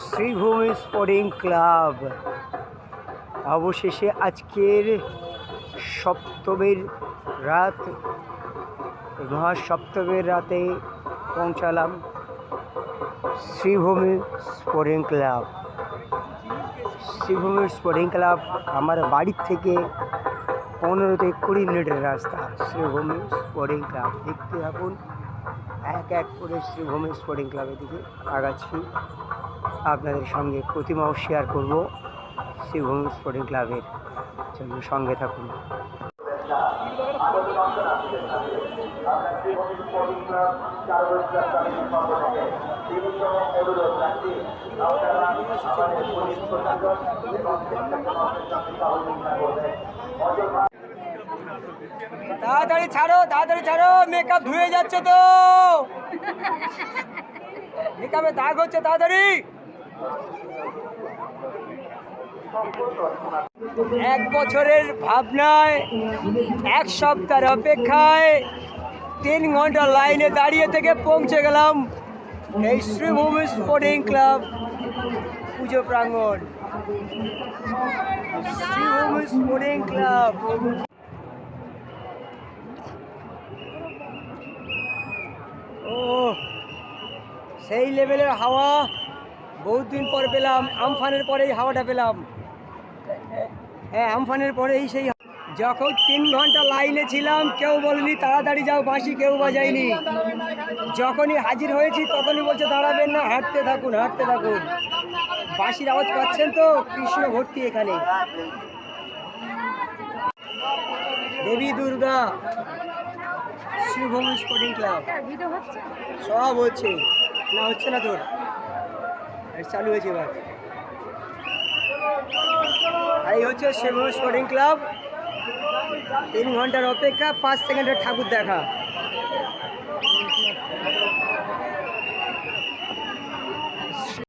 Sreebhumi Sporting club অবশেষে আজকের সপ্তমীর রাত মহাসপ্তমীর রাতে পৌঁছালাম Sreebhumi Sporting Club. Sreebhumi Sporting Club আমার বাড়ির থেকে 15 থেকে 20 মিনিটের রাস্তা। শ্রীভূমি স্পোর্টিং ক্লাব দেখতে থাকুন, এক এক করে শ্রীভূমি স্পোর্টিং ক্লাবের দিকে আগাচ্ছি। আপনাদের সঙ্গে প্রতিমাও শেয়ার করব শ্রীভূমি স্পোর্টিং ক্লাবের জন্য, সঙ্গে থাকুন। তাড়াতাড়ি ছাড়ো, তাড়াতাড়ি ছাড়ো, মেকআপ ধুয়ে যাচ্ছে তো, মেকআপে দাগ হচ্ছে, তাড়াতাড়ি। এক বছরের ভাবনায়, এক সপ্তাহের অপেক্ষায় 3 ঘন্টা লাইনে দাঁড়িয়ে থেকে পৌঁছে গেলাম এই শ্রীভূমি স্পোর্টিং ক্লাব পুজো প্রাঙ্গণ। শ্রীভূমি স্পোর্টিং ক্লাব ও সেই লেভেলের হাওয়া বহুত দিন পর পেলাম। আমফানের পরেই হাওয়াটা পেলাম। হ্যাঁ, আমফানের পরেই সেই। যখন 3 ঘন্টা লাইনে ছিলাম কেউ বলেনি তাড়াতাড়ি যাও, বাঁশি কেউ বাজায়নি। যখনই হাজির হয়েছি তখনই বলছে দাঁড়াবেন না, হাঁটতে থাকুন, হাঁটতে থাকুন। বাঁশির আওয়াজ পাচ্ছেন তো, কৃষ্ণ ভর্তি এখানে। দেবী দুর্গা, শ্রীভূমি স্পোর্টিং ক্লাব সব হচ্ছে না, হচ্ছে না তোর, চালু হয়েছে এবার। এই হচ্ছে শ্রীভূমি স্পোর্টিং ক্লাব। 3 ঘন্টার অপেক্ষা, 5 সেকেন্ডের ঠাকুর দেখা।